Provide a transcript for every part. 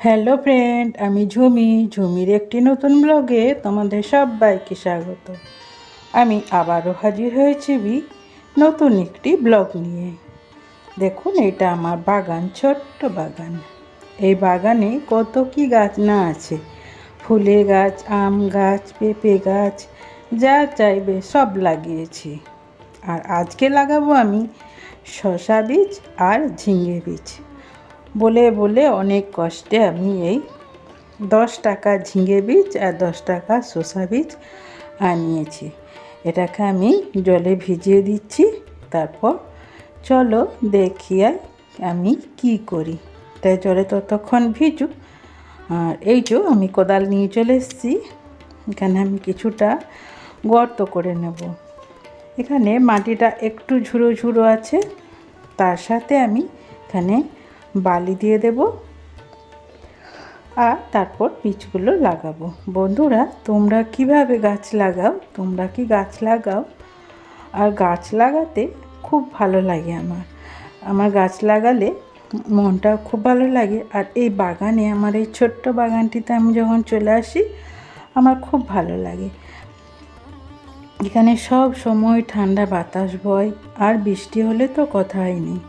Hello friend, আমি ঝুমির একটি নতুন ব্লগে তোমাদের সবাইকে স্বাগত। আমি আবারও হাজির হয়েছি নতুন একটি ব্লগ নিয়ে। দেখুন, এটা আমার বাগান, ছোট্ট বাগান। এই বাগানে কত কি গাছ না আছে, ফুলের গাছ, আম গাছ, পেঁপে গাছ, যা চাইবে সব লাগিয়েছি। আর আজকে লাগাবো আমি শসা বীজ আর ঝিঙে বীজ। বলে বলে অনেক কষ্টে আমি এই 10 টাকা ঝিঙে বীজ আর 10 টাকা শসা বীজ আনিয়েছি। এটাকে আমি জলে ভিজিয়ে দিচ্ছি। তারপর চলো দেখি আমি কি করি। তাই জলে ততক্ষণ ভিজুক। আর এই যে আমি কোদাল নিয়ে চলে এসেছি। এখানে আমি কিছুটা গর্ত করে নেব। এখানে মাটিটা একটু ঝুড়ো ঝুড়ো আছে, তার সাথে আমি এখানে বালি দিয়ে দেব আর তারপর বীজগুলো লাগাবো। বন্ধুরা, তোমরা কিভাবে গাছ লাগাও? তোমরা কি গাছ লাগাও? আর গাছ লাগাতে খুব ভালো লাগে আমার গাছ লাগালে মনটা খুব ভালো লাগে। আর এই বাগানে, আমার এই ছোট্ট বাগানটিতে আমি যখন চলে আসি আমার খুব ভালো লাগে। এখানে সব সময় ঠান্ডা বাতাস বয়, আর বৃষ্টি হলে তো কথাই নেই।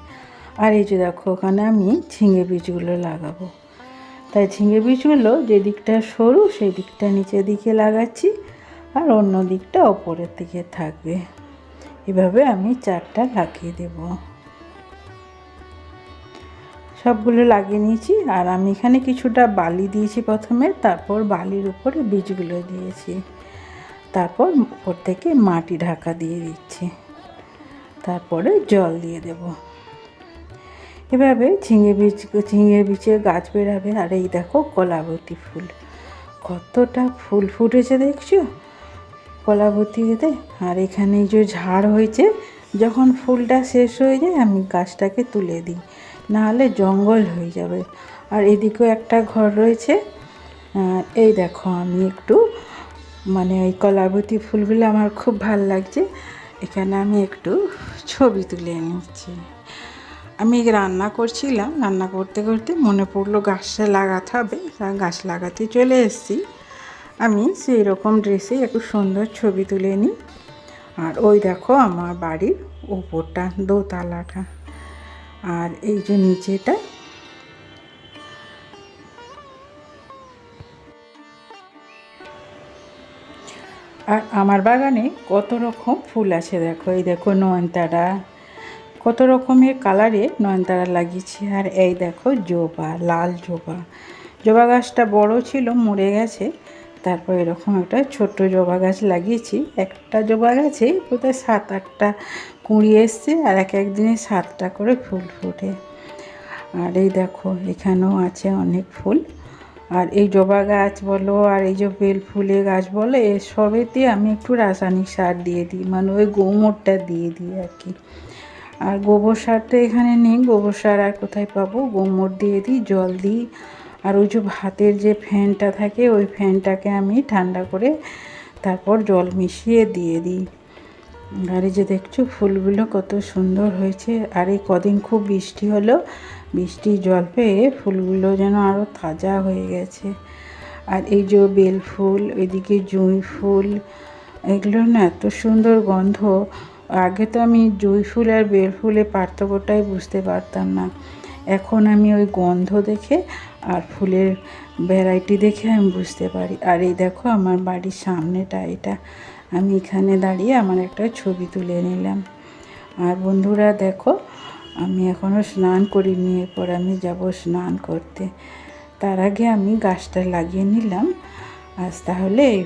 আর এই যে দেখো, ওখানে আমি ঝিঙে বীজগুলো লাগাবো। তাই ঝিঙে বীজগুলো যে দিকটা সরু সেই দিকটা নিচের দিকে লাগাচ্ছি, আর অন্য দিকটা ওপরের দিকে থাকবে। এভাবে আমি 4টা লাগিয়ে দেব। সবগুলো লাগিয়ে নিয়েছি। আর আমি এখানে কিছুটা বালি দিয়েছি প্রথমে, তারপর বালির উপরে বীজগুলো দিয়েছি, তারপর উপর থেকে মাটি ঢাকা দিয়ে দিচ্ছি, তারপরে জল দিয়ে দেব। এভাবে ঝিঙে বীজের গাছ বেরাবে। আর এই দেখো কলাবতী ফুল, কতটা ফুল ফুটেছে দেখছো কলাবতীতে। আর এখানে যে ঝাড় হয়েছে, যখন ফুলটা শেষ হয়ে যায় আমি গাছটাকে তুলে দিই, নাহলে জঙ্গল হয়ে যাবে। আর এদিকেও একটা ঘর রয়েছে। এই দেখো, আমি একটু ওই কলাবতী ফুলগুলো আমার খুব ভাল লাগছে। এখানে আমি একটু ছবি তুলে নিচ্ছি। আমি রান্না করছিলাম, রান্না করতে করতে মনে পড়লো গাছটা লাগাতে হবে। গাছ লাগাতে চলে এসেছি। আমি সেই রকম ড্রেসে একটু সুন্দর ছবি তুলে নিই। আর ওই দেখো আমার বাড়ির উপরটা, দোতলাটা, আর এই যে নিচেটা। আর আমার বাগানে কত রকম ফুল আছে দেখো। এই দেখো নয়নতারা, কত রকমের কালারের নয়নতারা লাগিয়েছি। আর এই দেখো জবা, লাল জবা গাছটা বড় ছিল, মরে গেছে। তারপর এরকম একটা ছোট্ট জবা গাছ লাগিয়েছি। একটা জবা গাছে বোধহয় 7-8টা কুঁড়ি এসছে, আর এক দিনে 7টা করে ফুল ফোটে। আর এই দেখো এখানেও আছে অনেক ফুল। আর এই জবা গাছ বলো আর এই যে বেল ফুলের গাছ বলো, এসবেতে আমি একটু রাসায়নিক সার দিয়ে দিই, ওই গোমরটা দিয়ে দিই আর কি। আর গোবর সারটা এখানে নেই, গোবর সার আর কোথায় পাবো। গোমর দিয়ে দিই, জল দিই। আর ওই যে ভাতের যে ফ্যানটা থাকে, ওই ফ্যানটাকে আমি ঠান্ডা করে তারপর জল মিশিয়ে দিয়ে দিই। আর এই যে দেখছো ফুলগুলো কত সুন্দর হয়েছে। আর এই কদিন খুব বৃষ্টি হলো, বৃষ্টির জল পেয়ে ফুলগুলো যেন আরও তাজা হয়ে গেছে। আর এই যে বেল ফুল, ওইদিকে জুঁই ফুল, এগুলো না এত সুন্দর গন্ধ। আগে তো আমি জুঁই ফুল আর বেল ফুলের পার্থক্যটাই বুঝতে পারতাম না। এখন আমি ওই গন্ধ দেখে আর ফুলের ভ্যারাইটি দেখে আমি বুঝতে পারি। আর এই দেখো আমার বাড়ির সামনেটা, এটা আমি এখানে দাঁড়িয়ে আমার একটা ছবি তুলে নিলাম। আর বন্ধুরা দেখো, আমি এখনও স্নান করিনি, এরপর আমি যাব স্নান করতে। তার আগে আমি গাছটা লাগিয়ে নিলাম। আজ তাহলে এই